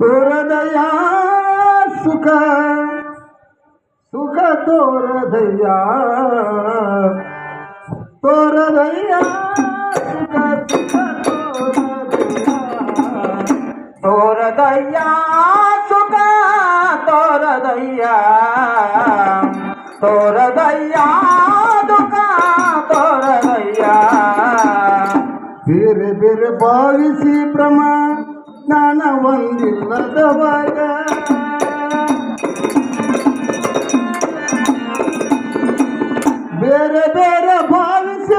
ತೋರದಯ್ಯ ಸುಖ ಸುಖ ತೋರದಯ್ಯ ತೋರದಯ್ಯ ಸುಖ ಸುಖ ತೋರದಯ್ಯ ಸುಖ ತೋರದಯ್ಯ ತೋರದಯ್ಯ ದುಃಖ ತೋರದಯ್ಯ ಬೇರೆ ಬೇರೆ ಭಾವಿಸಿ ಜ್ಞಾನ ಒಂದಿಲ್ಲದವಾಗ ಬೇರೆ ಬೇರೆ ಭಾವಿಸಿ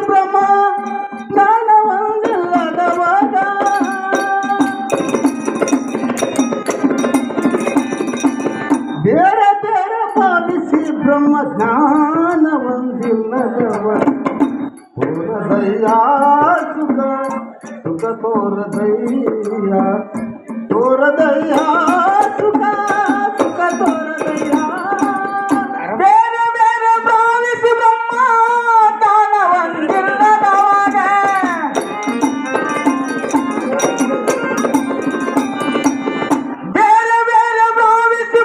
ಜ್ಞಾನ ಒಂದಿಲ್ಲದವಾಗ ಬೇರೆ ಬೇರೆ ಭಾವಿಸಿ ಜ್ಞಾನ ಒಂದಿಲ್ಲದವಾಗ ತೋರದಯ್ಯ ಸುಖ ಸುಖ ತೋರದಯ್ಯ ತೋರದಯ್ಯ ಸುಖ ಸುಖ ತೋರದಯ್ಯ ಬೇರೆ ಬೇರೆ ಭಾವಿಸಿ ಜ್ಞಾನ ಒಂದಿಲ್ಲದವಾಗ ಬೇರೆ ಬೇರೆ ಭಾವಿಸಿ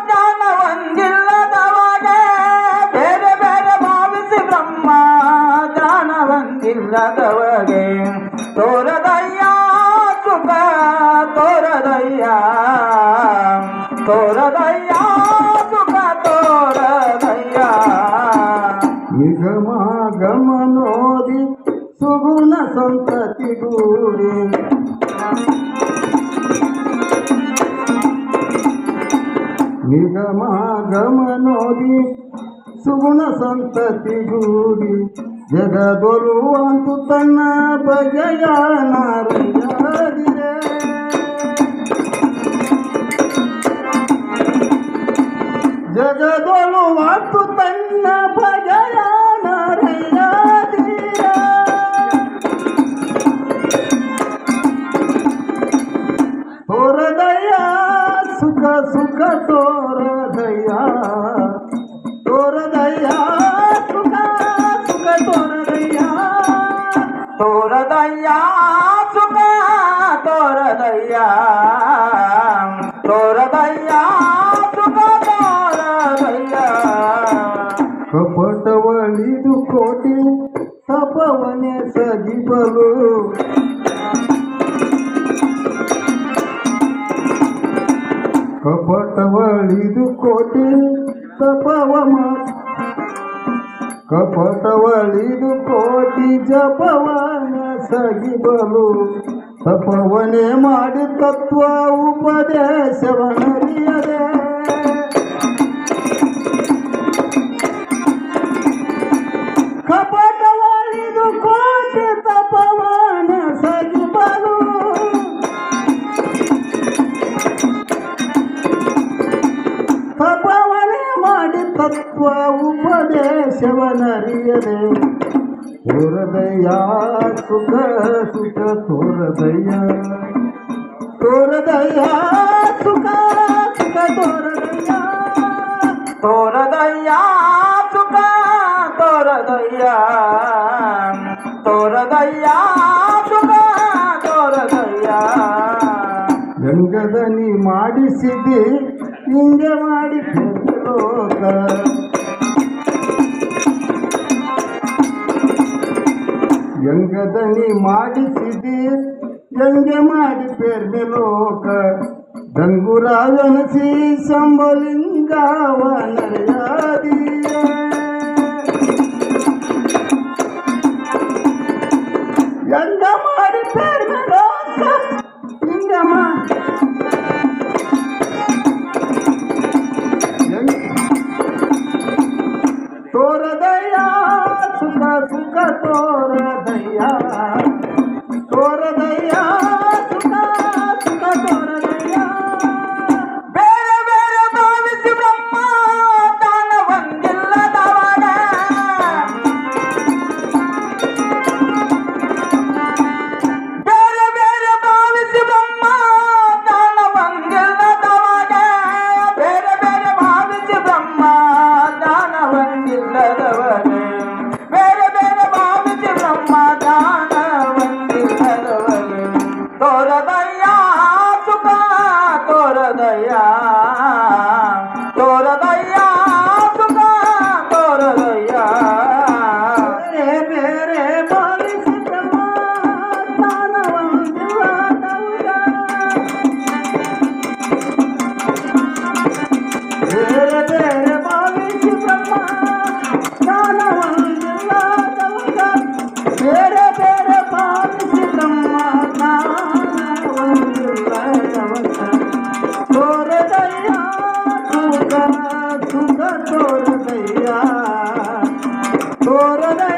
ಜ್ಞಾನ ಒಂದಿಲ್ಲದವಾಗ ಬೇರೆ ಬೇರೆ ಭಾವಿಸಿ ಜ್ಞಾನ ಒಂದಿಲ್ಲದವಗೆ ತೋರದಯ್ಯ ಸುಖ ತೋರದಯ್ಯ ತೋರದಯ್ಯ ಸುಖ ತೋರದಯ್ಯ ನಿಗಮ ಗಮನೋದಿ ಸುಗುಣ ಸಂತತಿಗೂಡಿ ನಿಗಮ ಗಮನೋದಿ ಸುಗುಣ ಸಂತತಿಗೂಡಿ ಜಗದೊಲುವಂತು ತನ್ನ ಬಗೆಯ ನಾರಿಯಾದಿರೆ ಜಗದೊಲುವಂತು ತನ್ನ ಬಗೆಯ ನಾರಿಯಾದಿರೆ ತೋರದಯ್ಯ ಸುಖ ಸುಖ ತೋರದಯ್ಯ ತೋರದಯ್ಯ ಸುಖ ಸುಖ ತೋರದಯ್ಯ ತೋರದಯ್ಯ ಸುಖ ತೋರದಯ್ಯ ತೋರದಯ್ಯ ಸುಖ ತೋರದಯ್ಯ ಕಪಟವಳಿದು ಕೋಟಿ ತಪವನೆ ಸಗಿಬಲು ಕಪಟವಳಿದು ಕೋಟಿ ತಪವ ಕಪಟವಳಿದು ಕೋಟಿ ಜಪವನ ಸಗಿಬಲು ತಪವನೆ ಮಾಡಿ ತತ್ವ ಉಪದೇಶವನರಿಯದೆ ಕಪಟವಳಿದು ಕೋಟಿ ತಪವನ ಸಗಿಬಲು ತಪವನೆ ಮಾಡಿ ತತ್ವ ಉಪದೇಶವನರಿಯದೆ ತೋರದಯ್ಯ ಸುಖ ಸುಖ ತೋರದಯ್ಯ ತೋರದಯ್ಯ ಸುಖ ಸುಖ ತೋರದಯ್ಯ ತೋರದಯ್ಯ ಸುಖ ತೋರದಯ್ಯ ತೋರದಯ್ಯ ಸುಖ ತೋರದಯ್ಯ ಗಂಗದನಿ ಮಾಡಿಸಿದ್ದಿ ಹಿಂಗೆ ಮಾಡಿ ಲೋಕ ಗಂಗದನಿ ಮಾಡಿಸಿದಿ ಹೆಂಗೆ ಮಾಡಿ ಪೇರ್ಮೆ ಲೋಕ ಡಂಗುರಾವನಸಿ ಸಂಬಲಿಂಗಾವ ನಡೆಯಾದಿಯ ಹೆಂಗ ಮಾಡಿ ಪೇರ್ಮೆ ಲೋಕ ಹಿಂಗ ತೋರದಯ್ಯ ಸುಖ ಸುಖ ತೋರದಯ್ಯ ತೋರದಯ್ಯ ಸುಖ ಸುಖ ತೋರದಯ್ಯ ಬೇರೆ ಬೇರೆ ಭಾವಿಸಿ ಜ್ಞಾನ ಒಂದಿಲ್ಲದವಾಗ ಬೇರೆ ಬೇರೆ ಭಾವಿಸಿ ಜ್ಞಾನ ಒಂದಿಲ್ಲದವಾಗ ಬೇರೆ ಬೇರೆ ಭಾವಿಸಿ ಜ್ಞಾನ ಒಂದಿಲ್ಲದವಗೆ ಬೇರೆ ಬೇರೆ ಭಾವಿಸಿ ದಾನ ತೋರದಯ